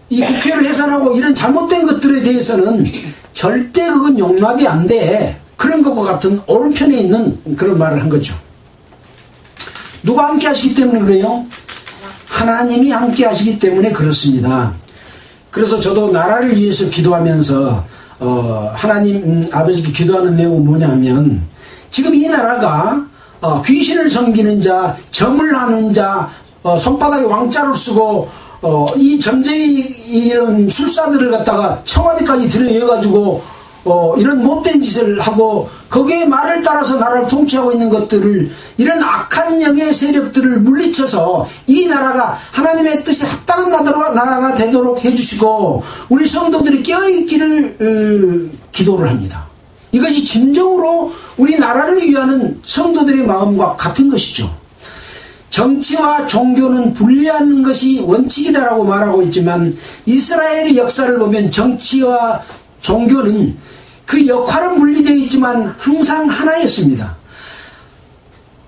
이 국회를 해산하고 이런 잘못된 것들에 대해서는 절대 그건 용납이 안 돼. 그런 것과 같은 오른편에 있는 그런 말을 한 거죠. 누가 함께 하시기 때문에 그래요? 하나님이 함께 하시기 때문에 그렇습니다. 그래서 저도 나라를 위해서 기도하면서 하나님 아버지께 기도하는 내용은 뭐냐면 지금 이 나라가 귀신을 섬기는 자, 점을 하는 자, 손바닥에 왕자를 쓰고 이 점쟁이 이런 술사들을 갖다가 청와대까지 들여가지고 이런 못된 짓을 하고 거기에 말을 따라서 나라를 통치하고 있는 것들을 이런 악한 영의 세력들을 물리쳐서 이 나라가 하나님의 뜻에 합당한 나라가 되도록 해주시고 우리 성도들이 깨어있기를 기도를 합니다. 이것이 진정으로 우리 나라를 위하는 성도들의 마음과 같은 것이죠. 정치와 종교는 분리하는 것이 원칙이다라고 말하고 있지만 이스라엘의 역사를 보면 정치와 종교는 그 역할은 분리되어 있지만 항상 하나였습니다.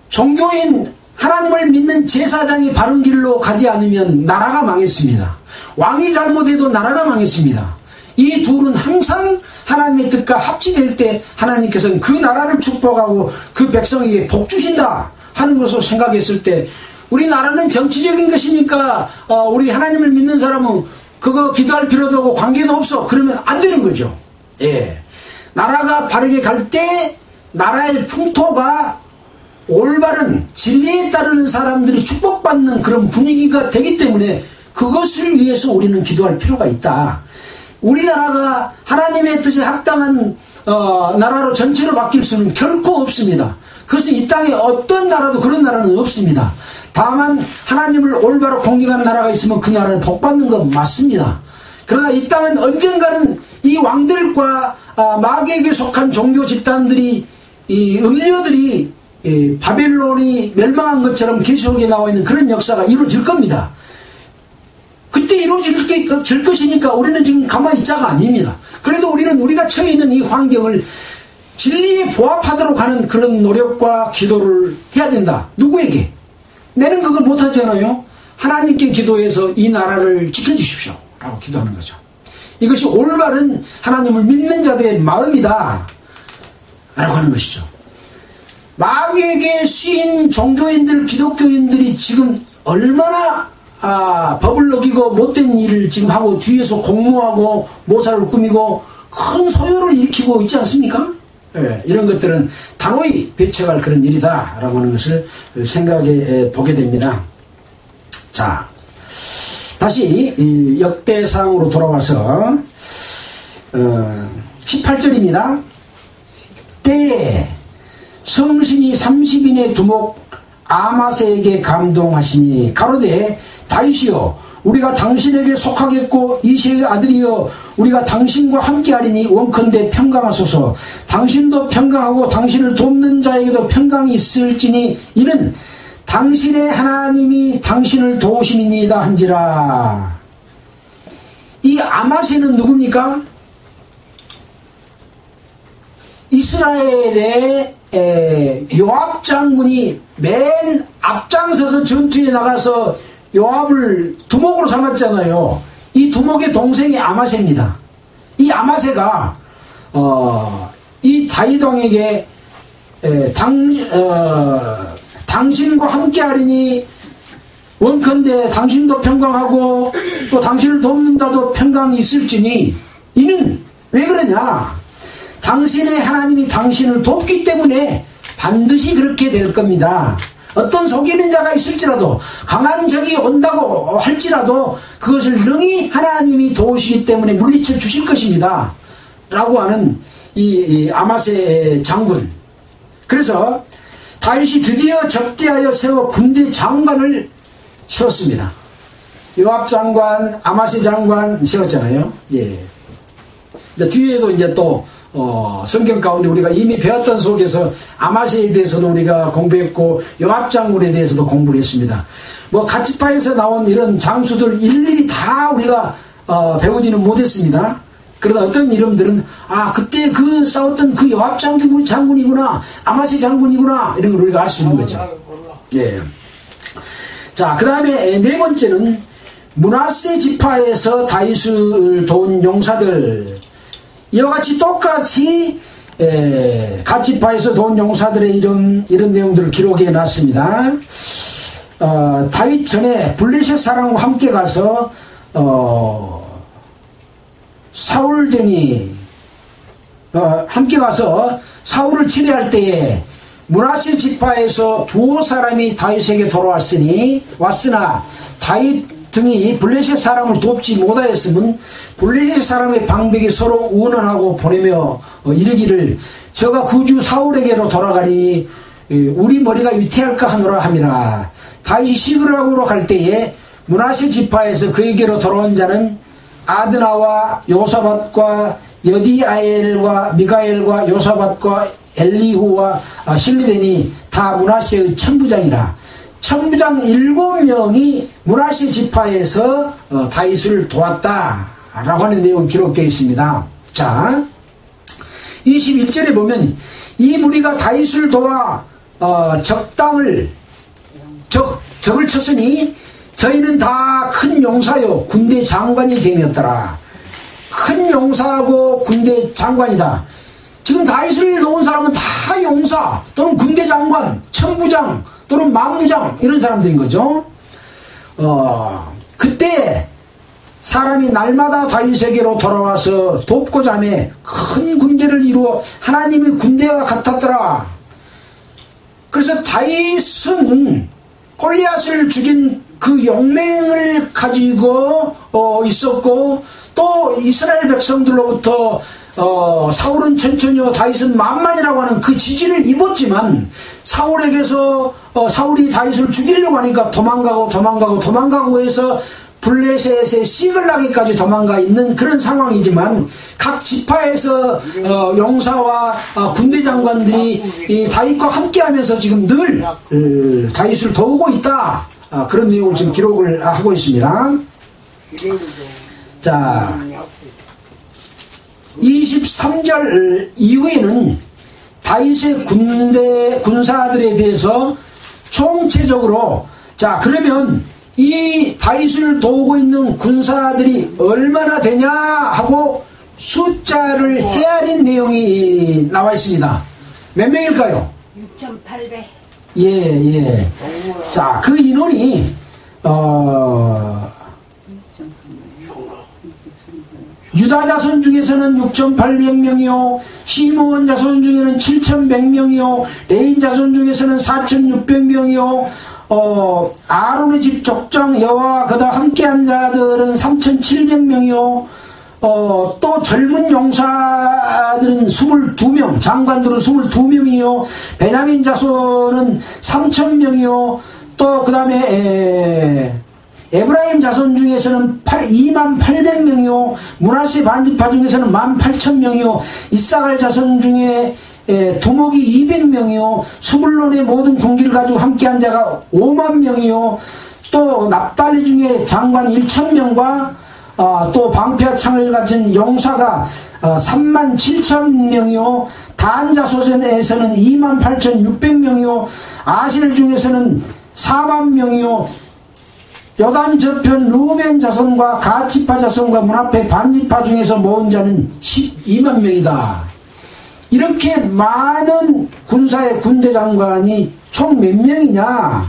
종교인 하나님을 믿는 제사장이 바른 길로 가지 않으면 나라가 망했습니다. 왕이 잘못해도 나라가 망했습니다. 이 둘은 항상 하나님의 뜻과 합치될 때 하나님께서는 그 나라를 축복하고 그 백성에게 복 주신다 하는 것을 생각했을 때 우리나라는 정치적인 것이니까 우리 하나님을 믿는 사람은 그거 기도할 필요도 없고 관계도 없어. 그러면 안 되는 거죠. 예. 나라가 바르게 갈 때 나라의 풍토가 올바른 진리에 따르는 사람들이 축복받는 그런 분위기가 되기 때문에 그것을 위해서 우리는 기도할 필요가 있다. 우리나라가 하나님의 뜻에 합당한 나라로 전체로 바뀔 수는 결코 없습니다. 그것은 이 땅에 어떤 나라도 그런 나라는 없습니다. 다만 하나님을 올바로 공경하는 나라가 있으면 그 나라를 복받는 건 맞습니다. 그러나 이 땅은 언젠가는 이 왕들과 마귀에게 속한 종교 집단들이 이 음료들이 바벨론이 멸망한 것처럼 계시록에 나와 있는 그런 역사가 이루어질 겁니다. 그때 이루어질 것이니까 우리는 지금 가만히 있자가 아닙니다. 그래도 우리는 우리가 처해 있는 이 환경을 진리에 부합하도록 하는 그런 노력과 기도를 해야 된다. 누구에게? 내는 그걸 못하잖아요. 하나님께 기도해서 이 나라를 지켜주십시오 라고 기도하는 거죠. 이것이 올바른 하나님을 믿는 자들의 마음이다 라고 하는 것이죠. 마귀에게 쓰인 종교인들, 기독교인들이 지금 얼마나 법을 어기고 못된 일을 지금 하고 뒤에서 공모하고 모사를 꾸미고 큰 소요를 일으키고 있지 않습니까? 예, 이런 것들은 단호히 배척할 그런 일이다 라고 하는 것을 생각해 보게 됩니다. 자, 다시 이 역대상으로 돌아와서 18절입니다. 때에 성신이 30인의 두목 아마세에게 감동하시니 가로되 다윗이여 우리가 당신에게 속하겠고 이새의 아들이여 우리가 당신과 함께하리니 원컨대 평강하소서. 당신도 평강하고 당신을 돕는 자에게도 평강이 있을지니 이는 당신의 하나님이 당신을 도우심이니이다 한지라. 이 아마세는 누굽니까? 이스라엘의 요압 장군이 맨 앞장서서 전투에 나가서 요압을 두목으로 삼았잖아요. 이 두목의 동생이 아마세입니다. 이 아마세가 이 다윗 왕에게 당신과 함께하리니 원컨대 당신도 평강하고 또 당신을 돕는다도 평강이 있을지니 이는 왜 그러냐? 당신의 하나님이 당신을 돕기 때문에 반드시 그렇게 될 겁니다. 어떤 속이는 자가 있을지라도 강한 적이 온다고 할지라도 그것을 능히 하나님이 도우시기 때문에 물리쳐 주실 것입니다 라고 하는 이 아마세 장군. 그래서 다윗이 드디어 접대하여 세워 군대 장관을 세웠습니다. 요압 장관, 아마세 장관 세웠잖아요. 예. 근데 뒤에도 이제 또 성경 가운데 우리가 이미 배웠던 속에서 아마세에 대해서도 우리가 공부했고 요압 장군에 대해서도 공부를 했습니다. 뭐 갓지파에서 나온 이런 장수들 일일이 다 우리가 배우지는 못했습니다. 그러나 어떤 이름들은 그때 그 싸웠던 그 요압 장군이구나, 아마세 장군이구나 이런 걸 우리가 알 수 있는 거죠. 예. 자, 그 다음에 네 번째는 므낫세 지파에서 다윗을 도운 용사들. 이와 같이 똑같이 갓지파에서 도운 용사들의 이름, 이런 내용들을 기록해 놨습니다. 다윗 전에 블레셋 사람과 함께 가서 사울 등이 함께 가서 사울을 치료할 때에 므낫세 지파에서 두어 사람이 다윗에게 왔으나 다윗 등이 블레셋 사람을 돕지 못하였으면 블레셋 사람의 방백이 서로 의논하고 보내며 이르기를 저가 구주 사울에게로 돌아가니 우리 머리가 위태할까 하노라 함이라. 다윗이 시그락으로 갈 때에 므낫세 지파에서 그에게로 돌아온 자는 아드나와 요사밧과 여디아엘과 미가엘과 요사밧과 엘리후와 실리데니 다 므낫세의 천부장이라. 천부장 7명이 므낫세 지파에서 다윗을 도왔다 라고 하는 내용이 기록되어 있습니다. 자, 21절에 보면 이 무리가 다윗을 도와 적을 쳤으니 저희는 다 큰 용사요 군대 장관이 되었더라. 큰 용사하고 군대 장관이다. 지금 다윗을 도운 사람은 다 용사 또는 군대 장관, 천부장 또는 만부장 이런 사람들인 거죠. 그때 사람이 날마다 다윗에게로 돌아와서 돕고자 하며 큰 군대를 이루어 하나님의 군대와 같았더라. 그래서 다윗은 골리앗을 죽인 그 용맹을 가지고 있었고 또 이스라엘 백성들로부터 사울은 천천히요 다윗은 만만이라고 하는 그 지지를 입었지만 사울에게서 사울이 다윗을 죽이려고 하니까 도망가고 해서 블레셋의 시글락에까지 도망가 있는 그런 상황이지만 각 지파에서 용사와 군대 장관들이 이 다윗과 함께하면서 지금 늘 다윗을 도우고 있다. 그런 내용을 지금 기록을 하고 있습니다. 자, 23절 이후에는 다윗의 군사들에 대해서 총체적으로 자, 그러면 이 다윗을 도우고 있는 군사들이 얼마나 되냐 하고 숫자를 헤아린 내용이 나와 있습니다. 몇 명일까요? 6,800. 예. 자, 그 인원이 유다 자손 중에서는 6,800명이요, 시므온 자손 중에는 7,100명이요, 레인 자손 중에서는 4,600명이요, 아론의 집 족장 여호와 그다 함께한 자들은 3,700명이요, 또 젊은 용사들은 22명, 장관들은 22명이요, 베냐민 자손은 3,000명이요, 또 그 다음에 에브라임 자손 중에서는 28,000명이요, 므낫세 반지파 중에서는 18,000명이요, 이사갈 자손 중에 두목이 200명이요, 스불론의 모든 군기를 가지고 함께한 자가 50,000명이요, 또 납달리 중에 장관 1,000명과 또 방패와 창을 가진 용사가 37,000명이요, 단 자손에서는 28,600명이요, 아실 중에서는 40,000명이요, 요단 저편 루벤 자손과 갓지파 자손과 므낫세 반지파 중에서 모은 자는 12만 명이다. 이렇게 많은 군사의 군대 장관이 총 몇 명이냐?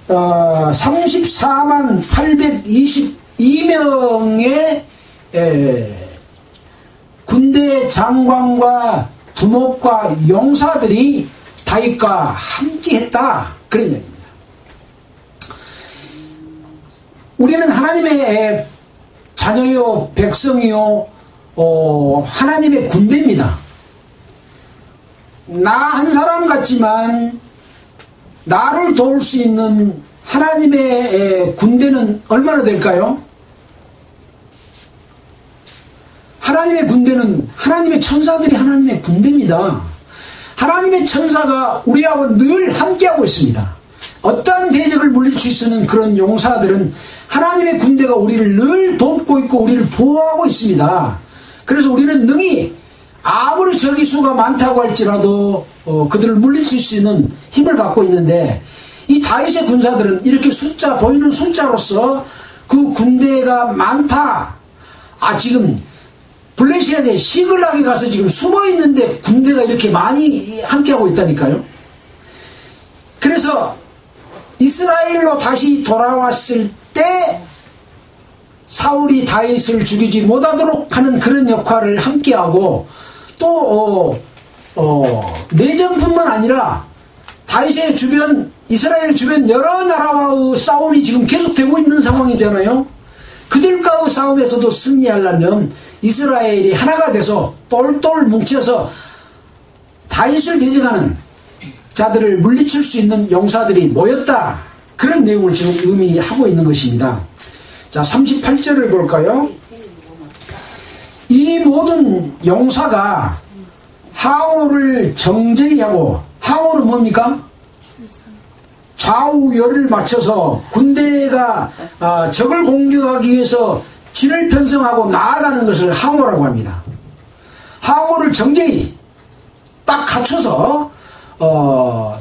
34만 822명의 군대 장관과 두목과 용사들이 다윗과 함께했다. 그런 얘기입니다. 우리는 하나님의 자녀요, 백성이요, 하나님의 군대입니다. 나 한 사람 같지만 나를 도울 수 있는 하나님의 군대는 얼마나 될까요? 하나님의 군대는 하나님의 천사들이 하나님의 군대입니다. 하나님의 천사가 우리하고 늘 함께하고 있습니다. 어떠한 대적을 물리칠 수 있는 그런 용사들은 하나님의 군대가 우리를 늘 돕고 있고 우리를 보호하고 있습니다. 그래서 우리는 능히 아무리 적의 수가 많다고 할지라도 그들을 물리칠 수 있는 힘을 갖고 있는데, 이 다윗의 군사들은 이렇게 숫자, 보이는 숫자로서 그 군대가 많다. 지금 블레시아에 시글락에 가서 지금 숨어 있는데 군대가 이렇게 많이 함께하고 있다니까요. 그래서 이스라엘로 다시 돌아왔을 때 사울이 다윗을 죽이지 못하도록 하는 그런 역할을 함께하고, 또 내전뿐만 아니라 다윗의 주변, 이스라엘 주변 여러 나라와의 싸움이 지금 계속되고 있는 상황이잖아요. 그들과의 싸움에서도 승리하려면 이스라엘이 하나가 돼서 똘똘 뭉쳐서 다윗을 대적하는 자들을 물리칠 수 있는 용사들이 모였다. 그런 내용을 지금 의미하고 있는 것입니다. 자, 38절을 볼까요? 이 모든 용사가 하오를 정제히 하고, 하오는 뭡니까? 좌우열을 맞춰서 군대가 적을 공격하기 위해서 진을 편성하고 나아가는 것을 하오라고 합니다. 하오를 정제히 딱 갖춰서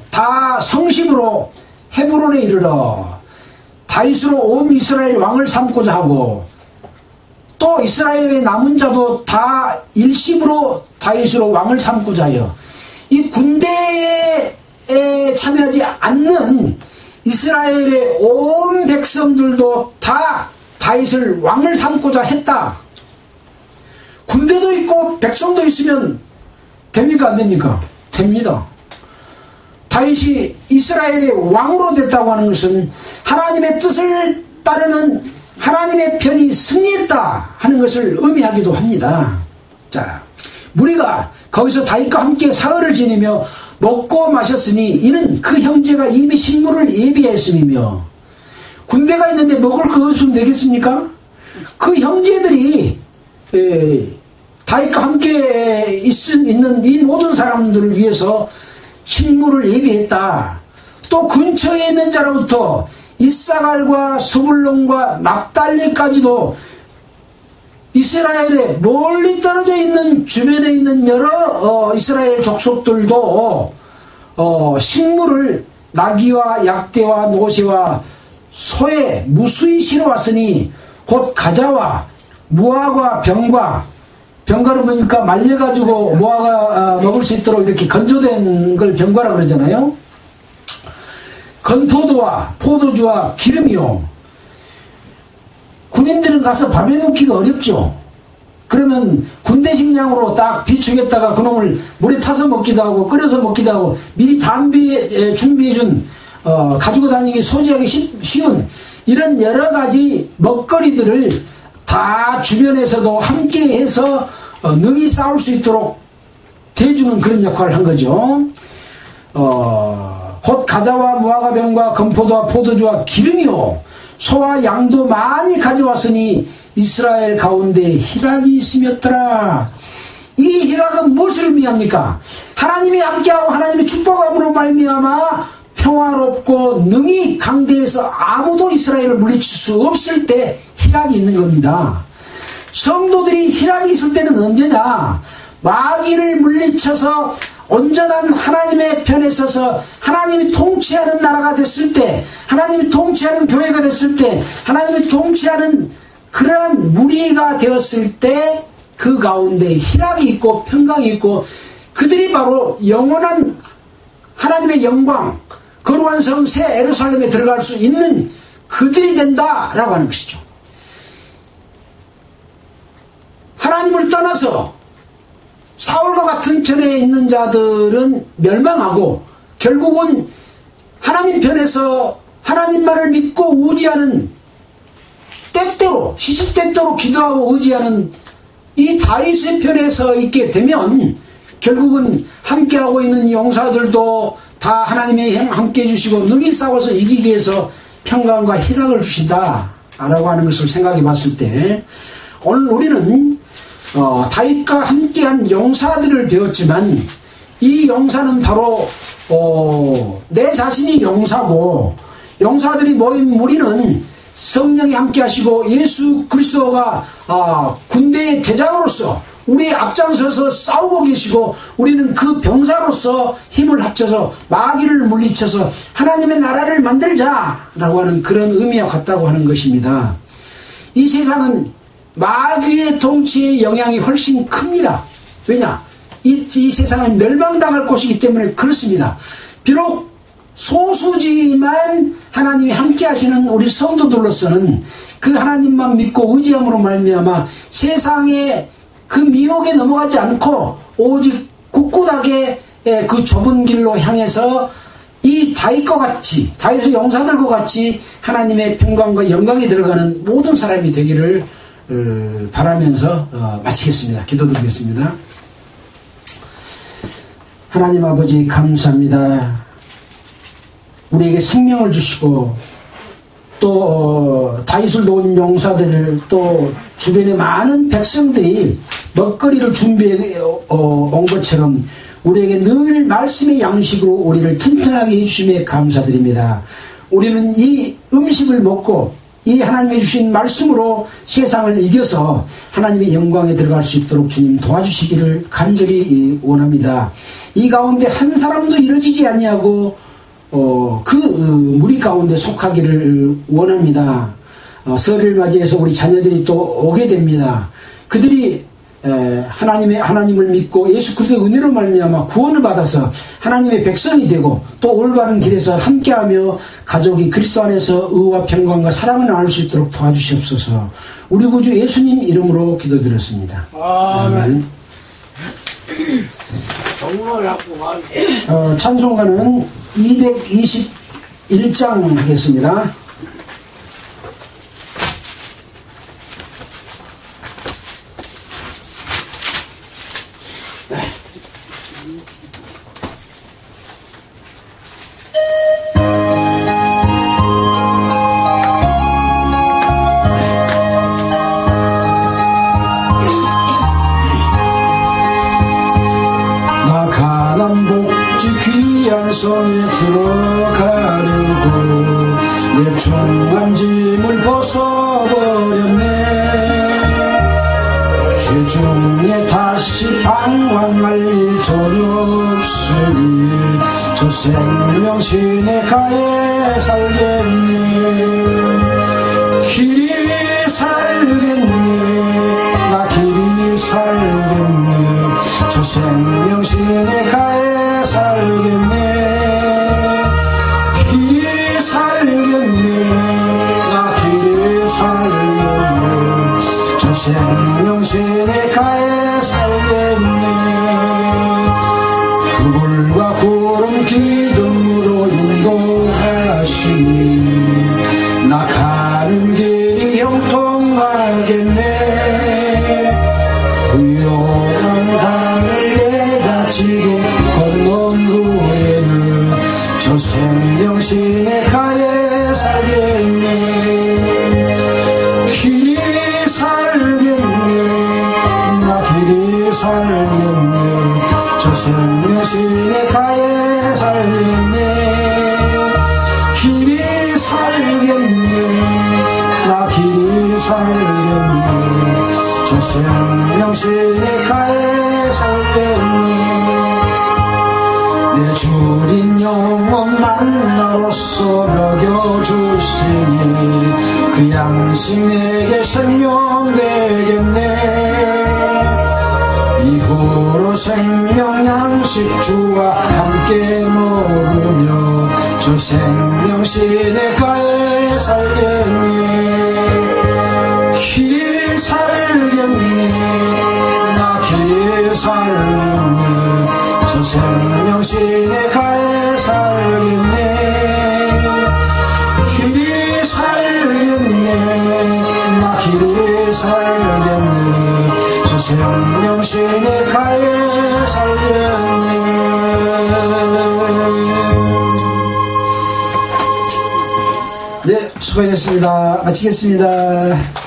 다 성심으로 헤브론에 이르러 다윗으로 온 이스라엘 왕을 삼고자 하고, 또 이스라엘의 남은 자도 다 일심으로 다윗으로 왕을 삼고자 하여, 이 군대에 참여하지 않는 이스라엘의 온 백성들도 다 다윗을 왕을 삼고자 했다. 군대도 있고 백성도 있으면 됩니까? 안 됩니까? 됩니다. 다윗이 이스라엘의 왕으로 됐다고 하는 것은 하나님의 뜻을 따르는 하나님의 편이 승리했다 하는 것을 의미하기도 합니다. 자, 무리가 거기서 다윗과 함께 사흘을 지내며 먹고 마셨으니 이는 그 형제가 이미 식물을 예비했음이며, 군대가 있는데 먹을 거 없으면 되겠습니까? 그 형제들이 다윗과 함께 있는 이 모든 사람들을 위해서 식물을 예비했다. 또 근처에 있는 자로부터 이사갈과 스불론과 납달리까지도 이스라엘에 멀리 떨어져 있는 주변에 있는 여러 이스라엘 족속들도 식물을 나귀와 약대와 노새와 소에 무수히 실어왔으니 곧 가자와 무화과 병과는 뭐니까 말려가지고 무화과 먹을 수 있도록 이렇게 건조된 걸 병과라 그러잖아요. 건포도와 포도주와 기름이요. 군인들은 가서 밥해 먹기가 어렵죠. 그러면 군대 식량으로 딱 비추겠다가 그놈을 물에 타서 먹기도 하고 끓여서 먹기도 하고 미리 준비해준 가지고 다니기 소지하기 쉬운 이런 여러가지 먹거리들을 다 주변에서도 함께해서 능히 싸울 수 있도록 대주는 그런 역할을 한 거죠. 곧 가자와 무화과병과 건포도와 포도주와 기름이요 소와 양도 많이 가져왔으니 이스라엘 가운데 희락이 있음이었더라. 이 희락은 무엇을 의미합니까? 하나님이 함께하고 하나님의 축복함으로 말미암아 평화롭고 능히 강대에서 아무도 이스라엘을 물리칠 수 없을 때 희락이 있는 겁니다. 성도들이 희락이 있을 때는 언제냐? 마귀를 물리쳐서 온전한 하나님의 편에 서서 하나님이 통치하는 나라가 됐을 때, 하나님이 통치하는 교회가 됐을 때, 하나님이 통치하는 그러한 무리가 되었을 때 그 가운데 희락이 있고 평강이 있고 그들이 바로 영원한 하나님의 영광, 거룩한 성 새 예루살렘에 들어갈 수 있는 그들이 된다라고 하는 것이죠. 하나님을 떠나서 사울과 같은 편에 있는 자들은 멸망하고 결국은 하나님 편에서 하나님만을 믿고 의지하는 때때로 시시때때로 기도하고 의지하는 이 다윗의 편에서 있게 되면 결국은 함께하고 있는 용사들도 다 하나님의 함께 해주시고 능히 싸워서 이기기 위해서 평강과 희락을 주신다라고 하는 것을 생각해 봤을 때 오늘 우리는 다윗과 함께한 용사들을 배웠지만 이 용사는 바로 내 자신이 용사고 용사들이 모인 무리는 성령이 함께 하시고 예수 그리스도가 군대의 대장으로서 우리 앞장서서 싸우고 계시고 우리는 그 병사로서 힘을 합쳐서 마귀를 물리쳐서 하나님의 나라를 만들자라고 하는 그런 의미와 같다고 하는 것입니다. 이 세상은 마귀의 통치의 영향이 훨씬 큽니다. 왜냐? 이 세상은 멸망당할 곳이기 때문에 그렇습니다. 비록 소수지만 하나님이 함께 하시는 우리 성도들로서는 그 하나님만 믿고 의지함으로 말미암아 세상의 그 미혹에 넘어가지 않고 오직 굳굳하게 그 좁은 길로 향해서 이 다윗과 같이 다윗의 용사들과 같이 하나님의 평강과 영광에 들어가는 모든 사람이 되기를 바라면서 마치겠습니다. 기도드리겠습니다. 하나님 아버지 감사합니다. 우리에게 생명을 주시고 또 다윗을 놓은 용사들을 또 주변의 많은 백성들이 먹거리를 준비해 온 것처럼 우리에게 늘 말씀의 양식으로 우리를 튼튼하게 해주심에 감사드립니다. 우리는 이 음식을 먹고 이 하나님이 주신 말씀으로 세상을 이겨서 하나님의 영광에 들어갈 수 있도록 주님 도와주시기를 간절히 원합니다. 이 가운데 한 사람도 이루어지지 아니하고 그 무리 가운데 속하기를 원합니다. 설을 맞이해서 우리 자녀들이 또 오게 됩니다. 그들이 하나님을 믿고 예수 그리스도의 은혜로 말미암아 구원을 받아서 하나님의 백성이 되고 또 올바른 길에서 함께하며 가족이 그리스도 안에서 의와 평강과 사랑을 나눌 수 있도록 도와주시옵소서. 우리 구주 예수님 이름으로 기도드렸습니다. 아멘. 찬송가는 221장 하겠습니다. 성에 들어가려고 내 중한 짐을 벗어버렸네. 죄 중에 다시 방황할 일 전혀 없으니 저 생명 시내가에 살겠네. 길이 살겠네. 나 길이 살겠네. 저 생명 시내가에 살겠네. 길이 살겠네. 나 길이 살겠네. 저 생명 시내가에 살겠네. 그불과 구름 기둥으로 인도하시니 나 가는 길이 형통하겠네. 후요한 강을 내가 지금 건넌 후에는 저 생명 시내가에 살겠네. 길이 살겠네. 나 길이 살겠네. 저 생명 시내가에 살겠네. 길이 살겠네. 나 길이 살겠네. 저 생명 시내가에 살겠네. 내 주린 영원 만나로서 먹여주시니 그 양식 내게 생명 되겠네. 이후로 생명 양식 주와 함께 먹으며 저 생명 시내가에 살겠네. 길이 살겠네. 나 길이 살겠네. 저 생명 시내가에 살겠네. 길이 살겠네. 나 길이 살겠네. 저 생명 시내가에 살겠네. 네, 수고하셨습니다. 마치겠습니다.